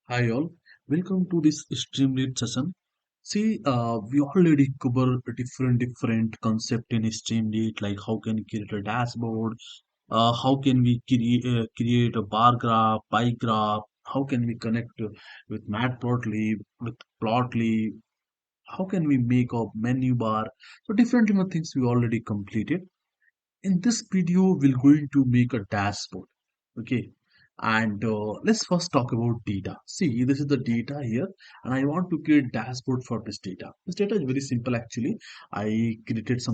Hi all, welcome to this Streamlit session. See, we already cover a different concept in Streamlit, like how can we create a dashboard, how can we create a bar graph, pie graph, how can we connect with Matplotlib, with Plotly, how can we make a menu bar. So different things we already completed. In this video, we're going to make a dashboard. Okay. And let's first talk about data. See, this is the data here, and I want to create dashboard for this data. This data is very simple actually. I created this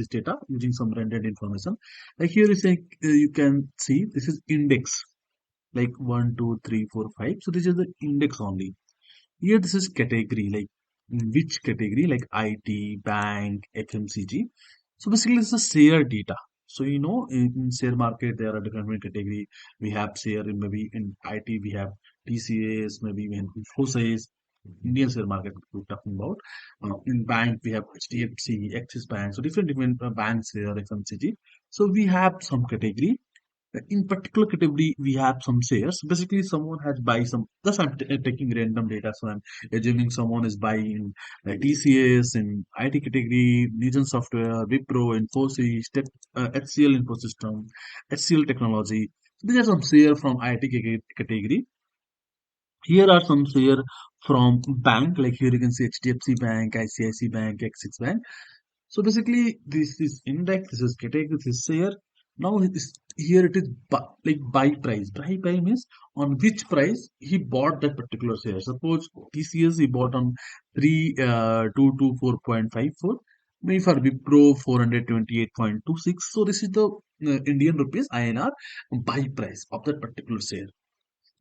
data using some rendered information. Like here is saying you can see this is index like 1, 2, 3, 4, 5. So this is the index only. Here this is category, like which category, like IT, bank, FMCG. So basically this is share data. So in share market there are different category. We have share in maybe in IT we have TCS, maybe in Infosys, Indian share market we're talking about. In bank we have HDFC, Axis Bank. So different banks here, FMCG. So we have some category in particular category we have some shares. Basically someone has buy some, just I'm taking random data, so I'm assuming someone is buying TCS in IT category, Legion Software, Wipro, Infosys, HCL Infosystem, HCL Technology. These are some share from IT category. Here are some share from bank, like here you can see HDFC Bank, ICICI Bank, Axis Bank. So basically, this is index, this is category, this is share. Now here it is like buy price. Buy means on which price he bought that particular share. Suppose TCS he bought on 3,224.54. Maybe for Wipro 428.26. So this is the Indian rupees INR buy price of that particular share.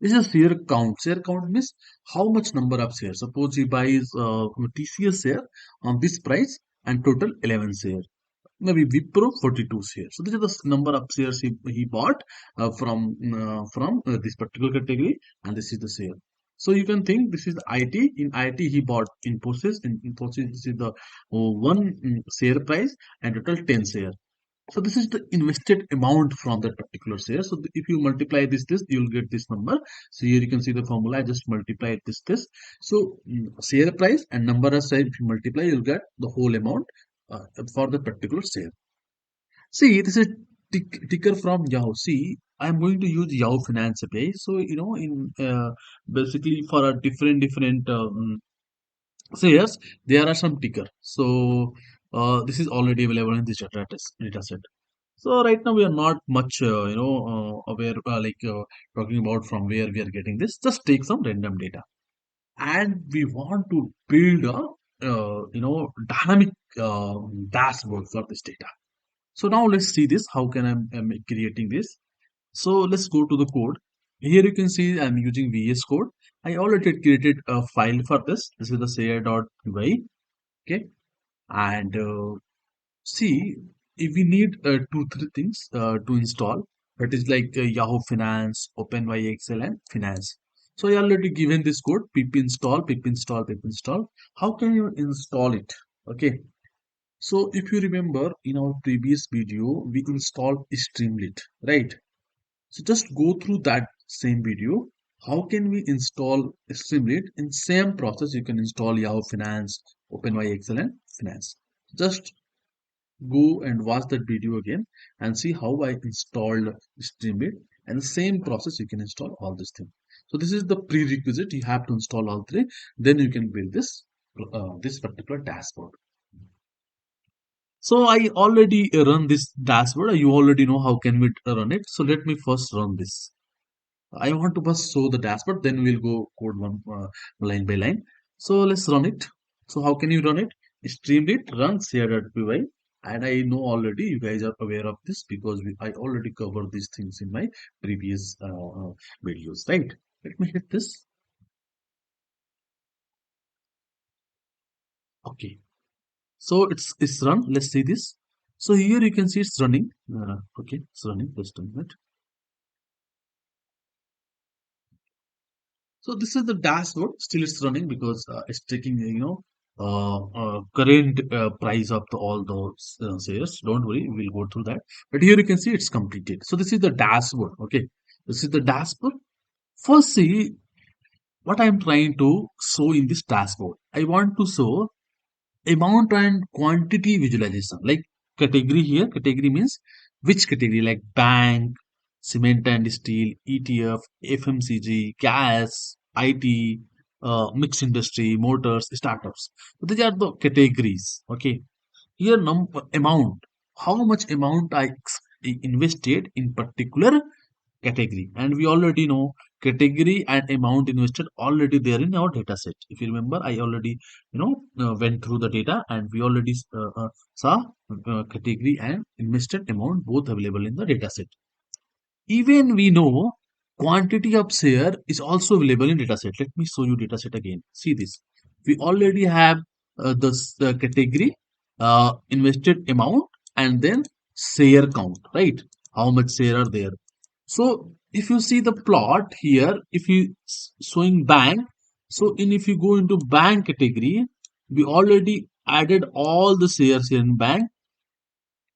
This is a share count. Share count means how much number of shares. Suppose he buys TCS share on this price and total 11 shares. Maybe Wipro 42 shares. So this is the number of shares he bought from this particular category, and this is the share. So you can think this is the IT. In IT he bought Infosys. In Infosys this is the one share price and total 10 shares. So this is the invested amount from that particular share. So if you multiply this, you'll get this number. So here you can see the formula. I just multiply this. So share price and number of shares, if you multiply, you'll get the whole amount for the particular share. See, this is ticker from Yahoo. See, I'm going to use Yahoo Finance API. So in basically for a different shares, there are some ticker. So this is already available in this data set. So right now we are not much, aware, talking about from where we are getting this. Just take some random data, and we want to build a, dynamic dashboard for this data. So now let's see this. How can I'm creating this? So let's go to the code. Here you can see I'm using VS Code. I already created a file for this. This is the share.py. Okay, and see, if we need 2, 3 things to install, that is like Yahoo Finance, OpenYXL, and Finance. So I already given this code pip install, pip install, pip install. How can you install it? Okay. So if you remember in our previous video, we installed Streamlit, right? So just go through that same video. How can we install Streamlit? In same process, you can install Yahoo Finance, OpenYXL, and Finance. Just go and watch that video again and see how I installed Streamlit, and the same process you can install all this thing. So this is the prerequisite. You have to install all three, then you can build this particular dashboard. So I already run this dashboard. You already know how can we run it. So let me first run this. I want to first show the dashboard, then we'll go code one line by line. So let's run it. So how can you run it? Streamlit run share.py, and I know already you guys are aware of this because I already covered these things in my previous videos, right? Let me hit this. Okay, so it's run. Let's see this. So here you can see it's running. Okay, it's running. Just a minute. So this is the dashboard. Still, it's running because it's taking current price of all those shares. Don't worry, we'll go through that. But here you can see it's completed. So this is the dashboard. Okay, this is the dashboard First, see what I am trying to show in this dashboard. I want to show amount and quantity visualization. Like category here, category means which category, like bank, cement and steel, ETF, FMCG, gas, IT, mixed industry, motors, startups. So these are the categories. Okay. Here, amount, how much amount I invested in particular category, and we already know category and amount invested already there in our data set. If you remember, I already went through the data, and we already saw category and invested amount both available in the data set. Even we know quantity of share is also available in dataset. Let me show you dataset again. See this. We already have the category, invested amount, and then share count, right? How much share are there? So if you see the plot here, if you showing bank, so if you go into bank category, we already added all the shares here in bank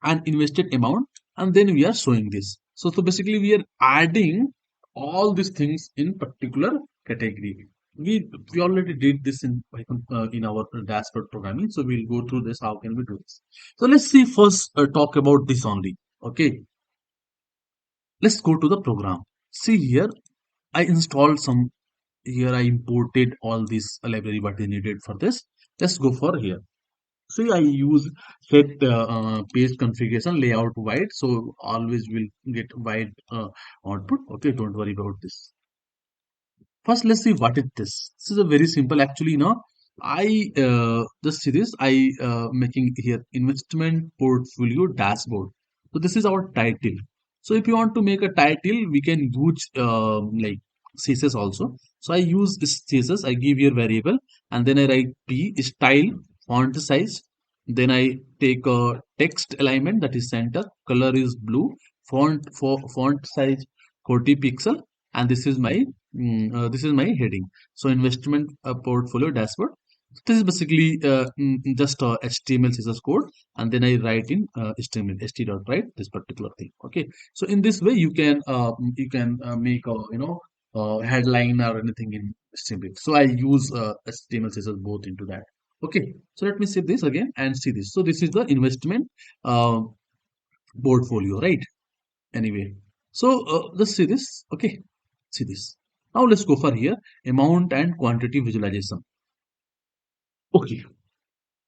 and invested amount, and then we are showing this. So basically we are adding all these things in particular category. We already did this in our dashboard programming, so we'll go through this. How can we do this? So let's see first, talk about this only. Okay, let's go to the program. See here, I installed some. Here I imported all this library what I needed for this. Let's go for here. See, I use set page configuration layout wide, so always will get wide output. Okay, don't worry about this. First, let's see what is this. This is a very simple. Actually, I just see this. I making here investment portfolio dashboard. So this is our title. So if you want to make a title, we can use like CSS also. So I use this CSS. I give here variable, and then I write P style font size. Then I take a text alignment, that is center. Color is blue. Font size 40 pixel, and this is my heading. So investment portfolio dashboard. This is basically just HTML CSS code, and then I write in HTML st write this particular thing. Okay, so in this way you can make a headline or anything in HTML. So I use HTML CSS both into that. Okay, so let me see this again and see this. So this is the investment uh, portfolio, right? Anyway, so let's see this. Okay, see this. Now let's go for here amount and quantity visualization. Okay,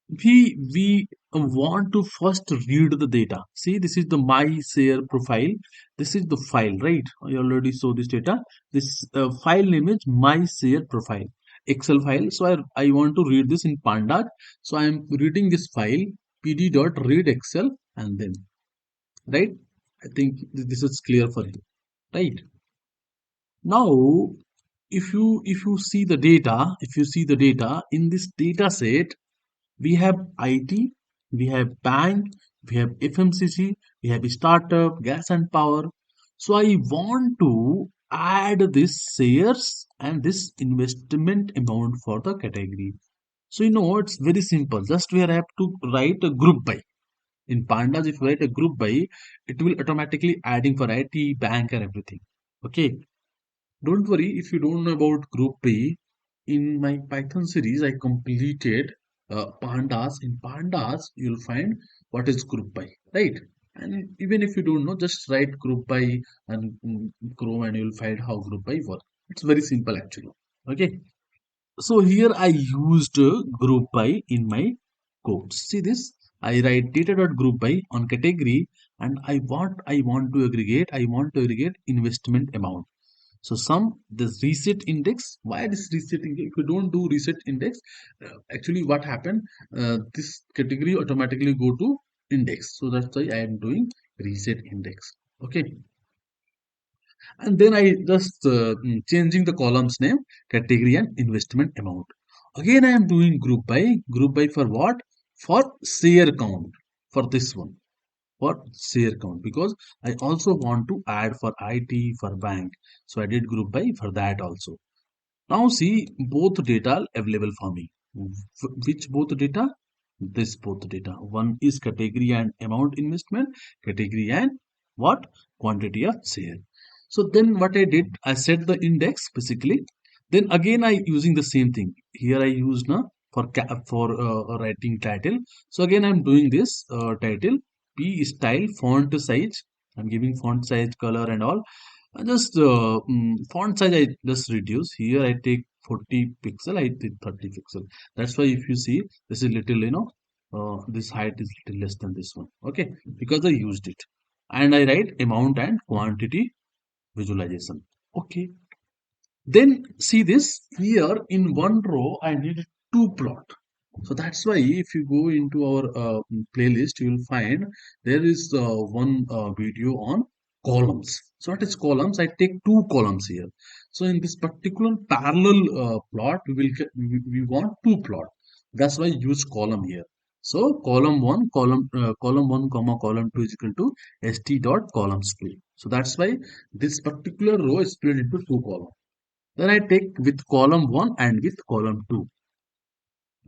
we want to first read the data. See, this is the my share profile. This is the file, right? I already saw this data. This file name is my share profile Excel file. So I want to read this in pandas. So I am reading this file pd.read excel, and then, right, I think this is clear for you, right? Now, if you see the data, if you see the data in this data set, we have IT, we have bank, we have FMCG, we have startup, gas and power. So I want to add this shares and this investment amount for the category. So it's very simple. Just we have to write a group by. In pandas, if you write a group by, it will automatically adding for IT, bank, and everything. Okay. Don't worry if you don't know about Group B. In my Python series, I completed pandas. In pandas, you'll find what is Group by, right? And even if you don't know, just write Group by and Chrome, and you'll find how Group by works. It's very simple actually. Okay. So here I used Group by in my code. See this? I write data.group by on category, and I want to aggregate investment amount. So sum this reset index. Why this reset index? If you don't do reset index, actually what happened? This category automatically go to index. So that's why I am doing reset index. Okay, and then I just changing the columns name, category, and investment amount. Again, I am doing group by. Group by for what? For share count. For this one. For share count, because I also want to add for IT, for bank. So I did group by for that also. Now see both data available for me. Which both data? This both data. One is category and amount investment, category and what? Quantity of share. So then what I did, I set the index basically. Then again I using the same thing. Here I use now for writing title. So again I'm doing this title p style font size. I'm giving font size, color and all. I just font size I just reduce. Here I take 40 pixel. I take 30 pixel. That's why if you see this is little this height is little less than this one. Okay, because I used it. And I write amount and quantity visualization. Okay. Then see this here in one row, I need two plot. So that's why if you go into our playlist, you will find there is one video on columns. So what is columns? I take two columns here. So in this particular parallel plot, we want two plot. That's why I use column here. So column one comma column two is equal to st dot columns two. So that's why this particular row is split into two columns. Then I take with column 1 and with column 2,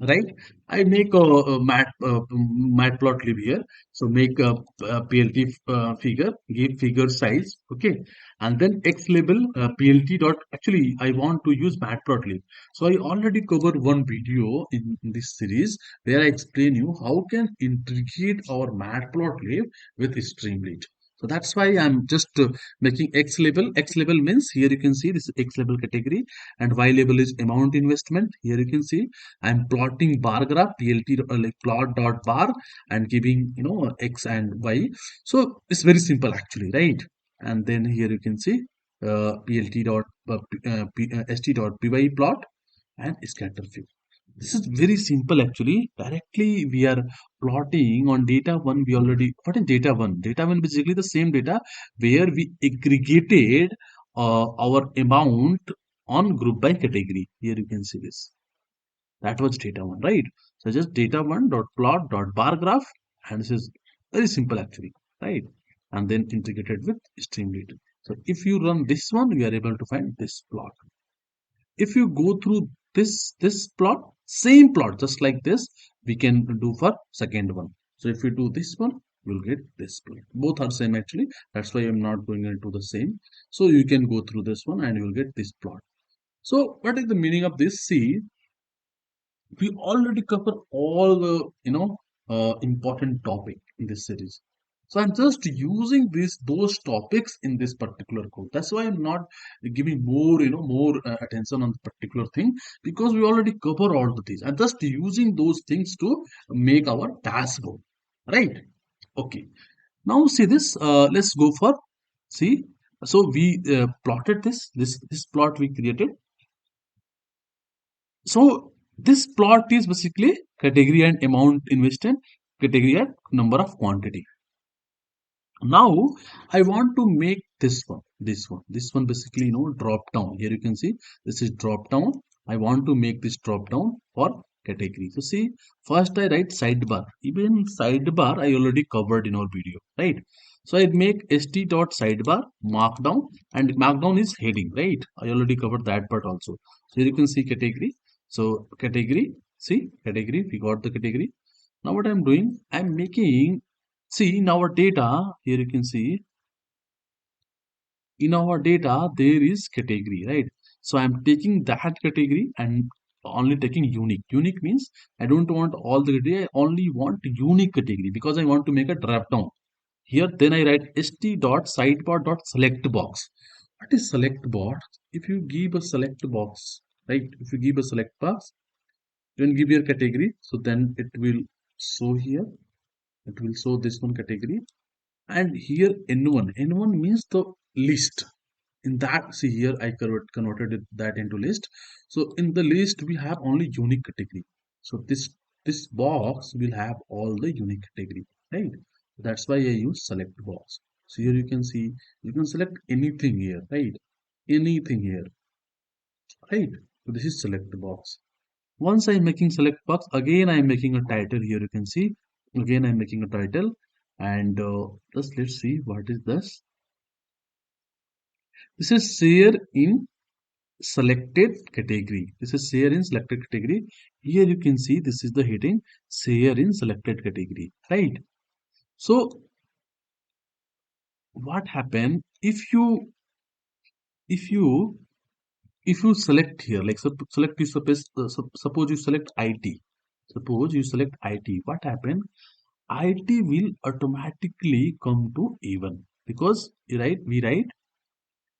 right? I make a matplotlib here. So make a plt figure, give figure size, okay, and then x label plt dot. Actually, I want to use matplotlib. So I already covered one video in this series where I explain you how can integrate our matplotlib with Streamlit. So that's why I'm just making X label. X label means here you can see this is X label category, and Y label is amount investment. Here you can see I'm plotting bar graph plt like plot dot bar and giving x and y. So it's very simple actually, right? And then here you can see plt dot st dot py plot and scatter fill. This is very simple actually. Directly we are plotting on data one. We already what is data one? Data one basically the same data where we aggregated our amount on group by category. Here you can see this. That was data one, right? So just data one dot plot dot bar graph, and this is very simple actually, right? And then integrated with Streamlit. So if you run this one, we are able to find this plot. If you go through this plot, same plot, just like this, we can do for second one. So if you do this one, you'll get this plot. Both are same actually. That's why I'm not going into the same. So you can go through this one and you'll get this plot. So what is the meaning of this? See, we already cover all the important topic in this series. So I'm just using those topics in this particular code. That's why I'm not giving more attention on the particular thing, because we already cover all the things. I'm just using those things to make our dashboard, right? Okay, now see this, let's go for see. So we plotted this plot we created. So this plot is basically category and amount invested, category and number of quantity. Now I want to make this one basically drop down. Here you can see this is drop down. I want to make this drop down for category. So see, first I write sidebar. Even sidebar I already covered in our video, right? So I make st dot sidebar markdown, and markdown is heading, right? I already covered that part also. So here you can see category. So category, see category, we got the category. Now what I'm doing, I'm making, see in our data, here you can see in our data there is category, right? So I'm taking that category and only taking unique. Unique means I don't want all the category, I only want unique category because I want to make a drop down. Here then I write st dot sidebar dot select box. What is select box? If you give a select box, right? If you give a select box, then give your category. So then it will show here. It will show this one category. And here n1 means the list. In that, see here I converted that into list. So in the list we have only unique category. So this box will have all the unique category, right? That's why I use select box. So here you can see you can select anything here, right? Anything here, right? So this is select box. Once I'm making select box, again I'm making a title. Here you can see again I'm making a title, and just let's see what is this. This is share in selected category. This is share in selected category. Here you can see this is the heading, share in selected category, right? So what happen if you if you if you select here, like select you suppose you select IT. Suppose you select IT. What happen? IT will automatically come to even because we write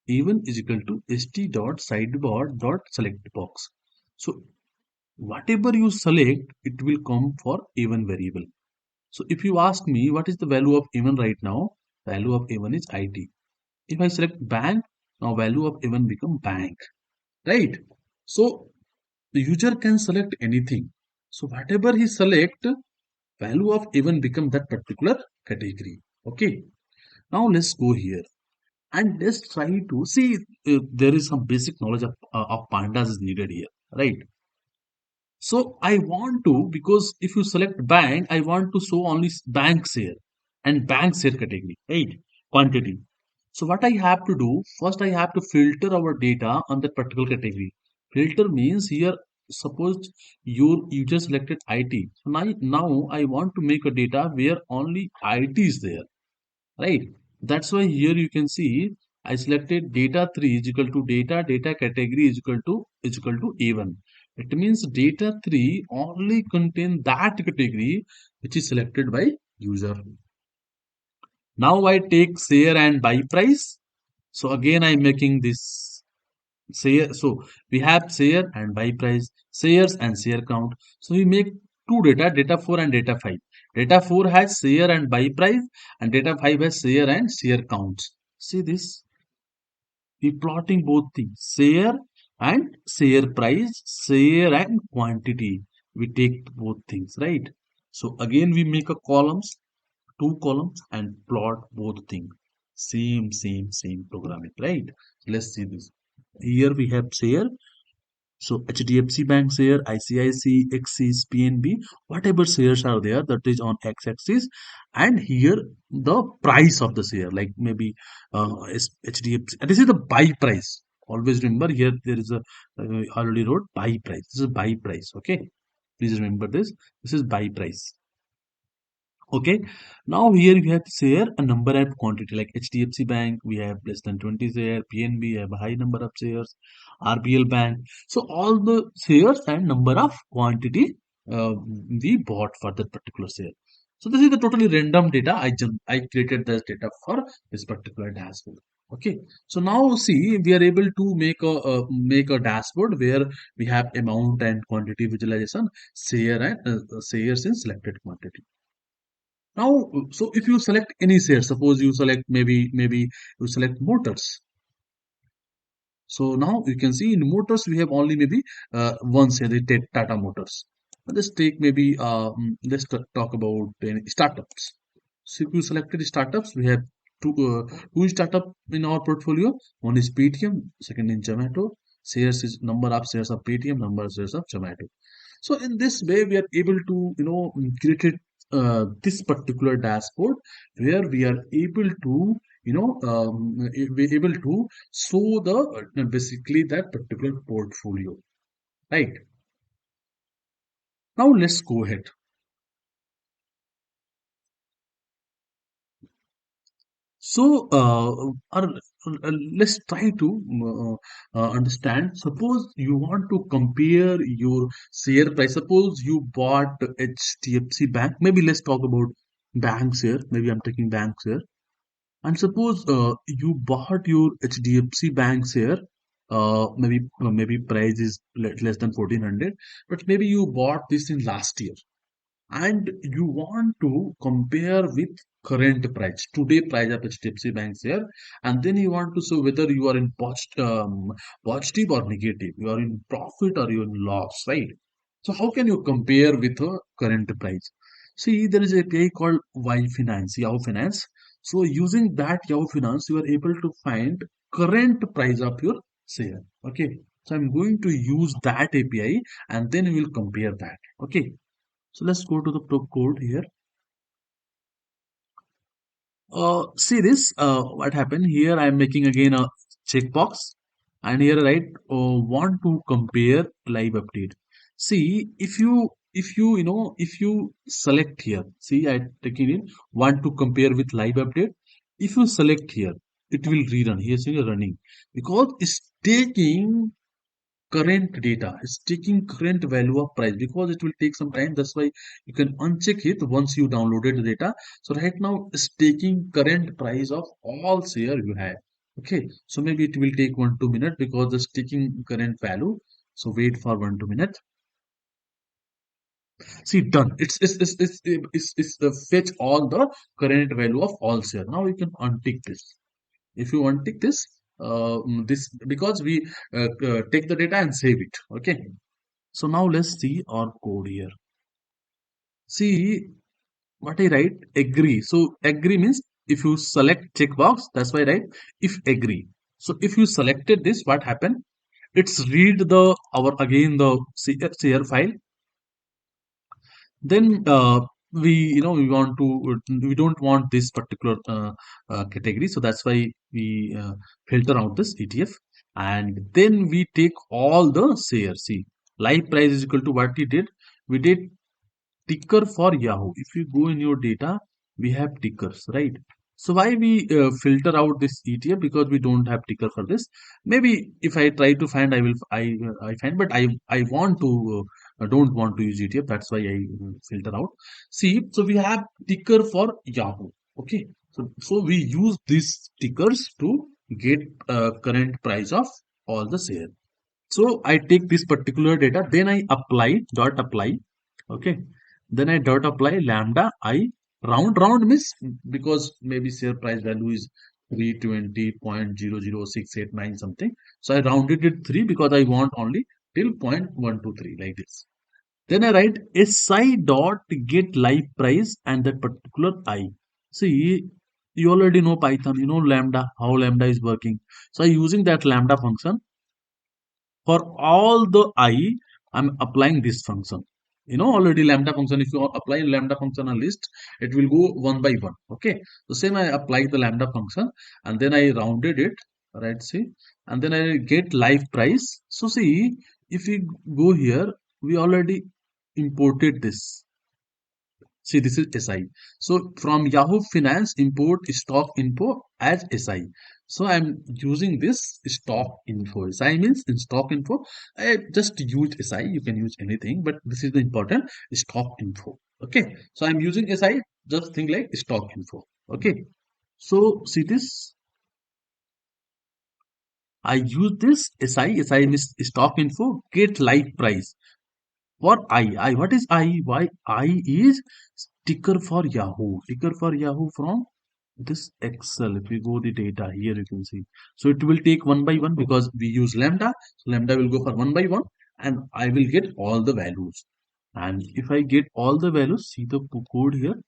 even is equal to st dot sidebar dot select box. So whatever you select, it will come for even variable. So if you ask me what is the value of even right now, value of even is IT. If I select bank, now value of even become bank, right? So the user can select anything. So whatever he select, value of even become that particular category. Okay. Now let's go here and let's try to see there is some basic knowledge of pandas is needed here, right? So I want to, because if you select bank, I want to show only bank share and bank share category, right? Quantity. So what I have to do, first I have to filter our data on that particular category. Filter means here, suppose you just selected IT. So now I want to make a data where only IT is there, right? That's why here you can see I selected data 3 is equal to data category is equal to A1. It means data 3 only contain that category which is selected by user. Now I take share and buy price. So again I'm making this share. So we have share and buy price, shares and share count. So we make two data 4 and data 5. Data 4 has share and buy price, and data 5 has share and share counts. See this? We plotting both things, share and share price, share and quantity. We take both things, right? So again we make a columns, two columns and plot both things. Same programming, right? Let's see this. Here we have share. So HDFC Bank share, ICIC, Axis, PNB, whatever shares are there, that is on x-axis, and here the price of the share, like maybe HDFC. This is the buy price. Always remember here there is a already wrote buy price. This is buy price. Okay, please remember this. This is buy price. Okay, now here we have share a number and quantity like HDFC Bank, we have less than 20 share, PNB have a high number of shares, RBL Bank. So all the shares and number of quantity we bought for that particular share. So this is the totally random data. I created this data for this particular dashboard. Okay, so now see we are able to make a dashboard where we have amount and quantity visualization, share and shares in selected quantity. Now, so if you select any share, suppose you select maybe you select motors. So now you can see in motors we have only maybe one share, the Tata Motors. Let's take maybe talk about startups. So if you selected startups, we have two startup in our portfolio. One is Paytm, second is Zomato. Shares is number of shares of Paytm, number of shares of Zomato. So in this way, we are able to, create this particular dashboard where we are able to, we're able to show the basically that particular portfolio, right? Now let's go ahead. So, let's try to understand. Suppose you want to compare your share price. Suppose you bought HDFC Bank. Maybe let's talk about banks here. Maybe I'm taking banks here. And suppose you bought your HDFC Bank share. Maybe price is less than 1400, but maybe you bought this in last year and you want to compare with current price, today price of HDFC Bank share, and then you want to show whether you are in positive or negative, you are in profit or you are in loss, right? So how can you compare with a current price? See, there is a API called Y Finance, Yahoo Finance. So using that Yahoo Finance, you are able to find current price of your share. Okay. So I'm going to use that API and then we will compare that. Okay. So let's go to the probe code here. See this, what happened here? I'm making again a checkbox and here I write want to compare live update. See, if you select here, see I taking in want to compare with live update. If you select here, it will rerun. Here saying running because it's taking current data, it's taking current value of price because it will take some time. That's why you can uncheck it once you downloaded the data. So right now it's taking current price of all share you have. Okay, so maybe it will take 1 2 minutes because it's taking current value. So wait for 1 2 minutes. See, done. It's fetch all the current value of all share. Now you can untick this. If you untick this, this because we take the data and save it. Okay. So now let's see our code here. See what I write? Agree. So agree means if you select checkbox, that's why I write if agree. So if you selected this, what happened? It's read the our again the share file. Then we we want to we don't want this particular category, so that's why we filter out this ETF, and then we take all the shares. See, live price is equal to what we did. We did ticker for Yahoo. If you go in your data, we have tickers, right? So why we filter out this ETF? Because we don't have ticker for this. Maybe if I try to find, I find, but I want to I don't want to use ETF. That's why I filter out. See, so we have ticker for Yahoo. Okay, so we use these tickers to get current price of all the share. So I take this particular data, then I apply dot apply. Okay. Then I dot apply lambda I round means because maybe share price value is 320.00689 something. So I rounded it 3 because I want only till 0.123 like this. Then I write SI dot get live price and that particular I. See, you already know Python, you know lambda, how lambda is working. So I using that lambda function for all the I, I'm applying this function. You know already lambda function, if you apply lambda function on list, it will go one by one. Okay. So same I apply the lambda function and then I rounded it, right? See, and then I get live price. So see, if we go here, we already imported this. See, this is SI. So from Yahoo Finance, import stock info as SI. So I'm using this stock info. SI means in stock info. I just use SI. You can use anything, but this is the important stock info. Okay. So I'm using SI. Just think like stock info. Okay. So see this. I use this SI. SI means stock info. Get live price. For what is I? Why I is ticker for Yahoo. Ticker for Yahoo from this Excel. If we go the data here, you can see. So it will take one by one because we use lambda. So lambda will go for one by one, and I will get all the values. And if I get all the values, see the code here.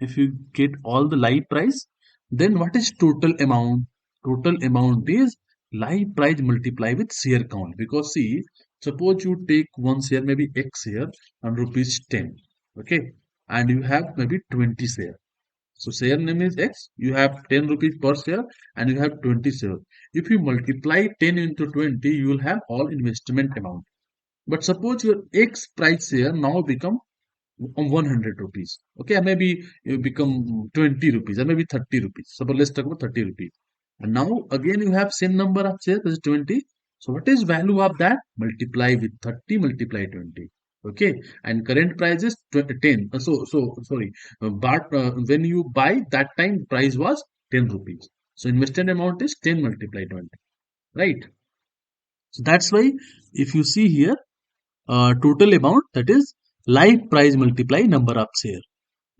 If you get all the live price, then what is total amount? Total amount is live price multiply with share count. Because see, suppose you take one share, maybe X share, and rupees 10. Okay. And you have maybe 20 share. So share name is X, you have 10 rupees per share and you have 20 share. If you multiply 10 into 20, you will have all investment amount. But suppose your X price share now become 100 rupees. Okay, and maybe you become 20 rupees or maybe 30 rupees. Suppose let's talk about 30 rupees. And now again you have same number of shares, that is 20. So what is value of that? Multiply with 30, multiply 20. Okay, and current price is 10. So sorry, but when you buy that time price was 10 rupees. So invested amount is 10 multiply 20, right? So that's why if you see here, total amount, that is live price multiply number of share.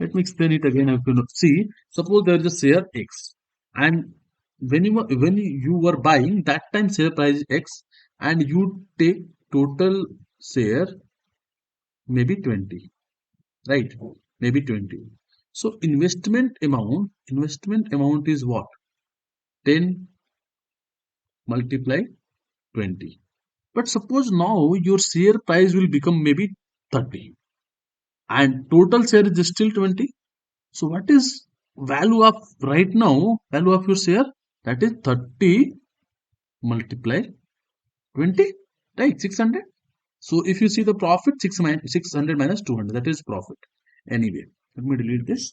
Let me explain it again. If you see, suppose there is a share X, and when you were buying that time share price is X, and you take total share maybe 20, right? Maybe 20. So investment amount is what? 10 multiply 20. But suppose now your share price will become maybe 30 and total share is still 20. So what is value of right now? Value of your share, that is 30 multiply 20, right? 600. So if you see the profit, 600 minus 200, that is profit. Anyway, let me delete this.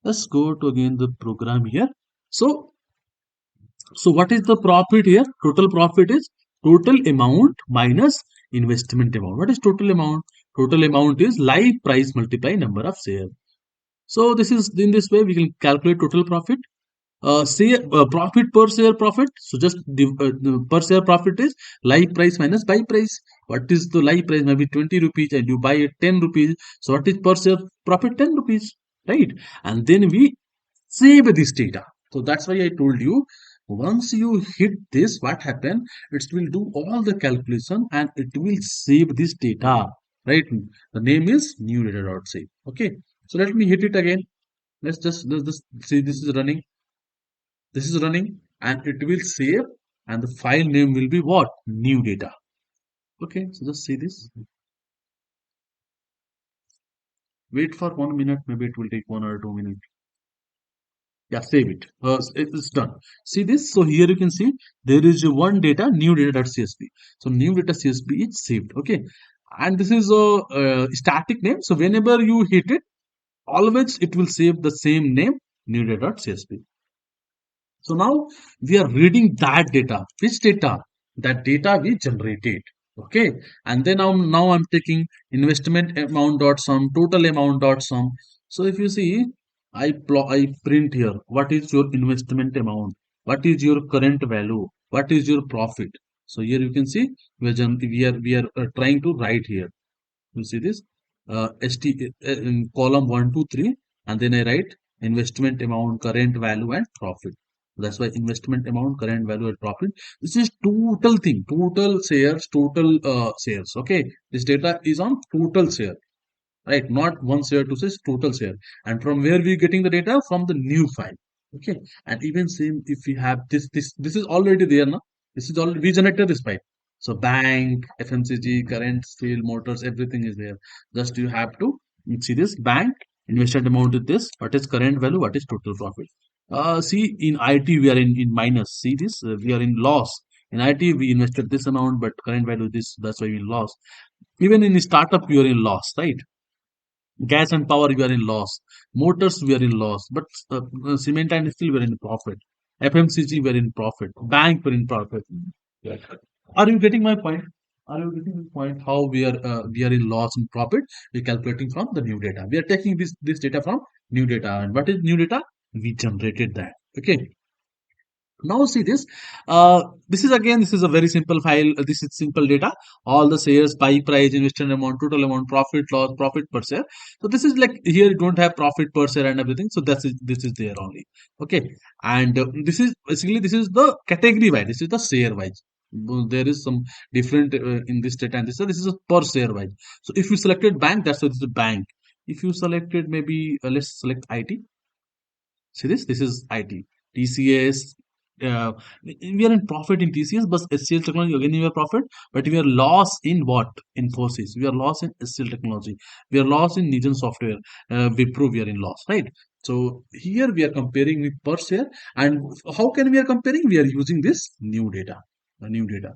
Let's go to again the program here. So So what is the profit here? Total profit is total amount minus investment amount. What is total amount? Total amount is live price multiply number of share. So this is in this way we can calculate total profit. Say profit per share profit. So just the per share profit is live price minus buy price. What is the live price? Maybe 20 rupees and you buy it 10 rupees. So what is per share profit? 10 rupees, right? And then we save this data. So that's why I told you once you hit this, what happen? It will do all the calculation and it will save this data, right? The name is new data.save. Okay. So let me hit it again. Let's just see this is running. This is running and it will save and the file name will be what? New data. Okay, so just see this. Wait for 1 minute, maybe it will take 1 or 2 minutes. Yeah, save it. It's done. See this? So here you can see there is one data, new data.csv. So new data CSV is saved. Okay, and this is a static name. So whenever you hit it, always it will save the same name, new data.csv. So now we are reading that data. Which data? That data we generated. Okay. And then now I'm taking investment amount dot sum, total amount dot sum. So if you see, I print here. What is your investment amount? What is your current value? What is your profit? So here you can see we are trying to write here. You see this in column 1, 2, 3, and then I write investment amount, current value, and profit. That's why investment amount, current value, and profit. This is total thing, total shares, total shares. Okay, this data is on total share, right? Not one share, two shares, total share. And from where we getting the data? From the new file. Okay, and even same if we have this is already there now. This is already we generated this file. So bank, FMCG, current, steel, motors, everything is there. Just you have to see this bank invested amount is this. What is current value? What is total profit? See in IT we are in minus. See this we are in loss. In IT we invested this amount, but current value this. That's why we lost. Even in startup we are in loss, right? Gas and power, we are in loss. Motors, we are in loss. But cement and steel, we are in profit. FMCG, we are in profit. Bank, we are in profit. Yeah. Are you getting my point? Are you getting the point? How we are in loss and profit? We're calculating from the new data. We are taking this data from new data. And what is new data? We generated that. Okay. Now see this. This is again, this is a very simple file. This is simple data. All the shares, buy price, investment amount, total amount, profit, loss, profit per share. So this is like here you don't have profit per share and everything. So this is there only. Okay. And this is basically this is the category wise. This is the share wise. There is some different in this data and this. So this is a per share wise. So if you selected bank, that's why this is bank. If you selected maybe let's select IT. See this? This is IT. TCS. We are in profit in TCS, but SCL technology again we are profit, but we are lost in what? Infosys. We are lost in SCL technology. We are lost in Nijan software. Wipro we are in loss, right? So here we are comparing with per share, and how can we are comparing? We are using this new data, the new data.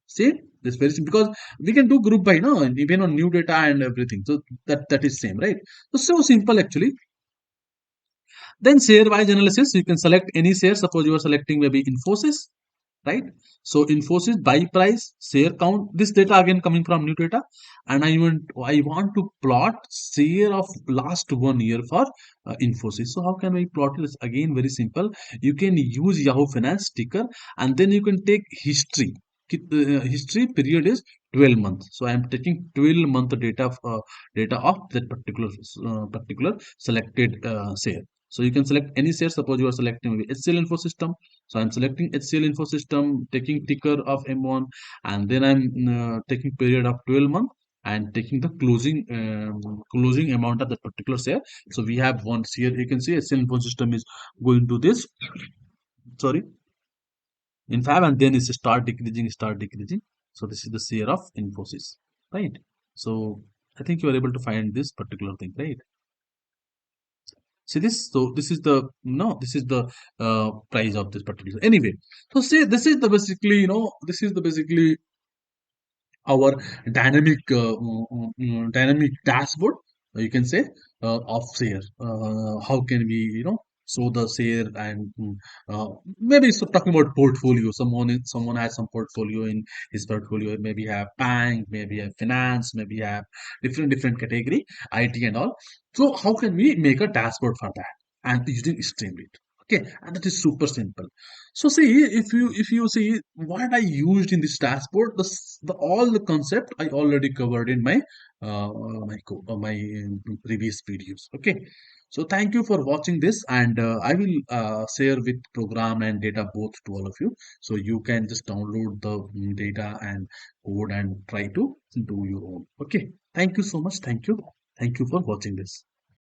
See this very simple because we can do group by no, and even on new data and everything. So that is same, right? So simple actually. Then share wise analysis, you can select any share. Suppose you are selecting maybe Infosys, right? So Infosys buy price, share count. This data again coming from new data, and I want to plot share of last 1 year for Infosys. So how can we plot it? It's again very simple. You can use Yahoo Finance sticker, and then you can take history. History period is 12 months. So I am taking 12-month data of that particular selected share. So you can select any share. Suppose you are selecting maybe HCL Info System. So I'm selecting HCL Info System, taking ticker of M1, and then I'm taking period of 12 months and taking the closing amount of that particular share. So we have one share. You can see HCL Info System is going to this. Sorry, in fab, and then it's start decreasing. So this is the share of Infosys, right? So I think you are able to find this particular thing, right? See this? So this is the no, this is the price of this particular. Anyway, so say this is the basically this is the basically our dynamic dashboard. You can say of share. How can we so the share and uh, maybe so talking about portfolio. Someone has some portfolio in his portfolio. Maybe have bank, maybe have finance, maybe have different category, IT and all. So how can we make a dashboard for that and using Streamlit? Okay, and that is super simple. So see, if you see what I used in this dashboard, the all the concept I already covered in my previous videos. Okay, so thank you for watching this, and I will share with program and data both to all of you, so you can just download the data and code and try to do your own. Okay, thank you so much. Thank you for watching this.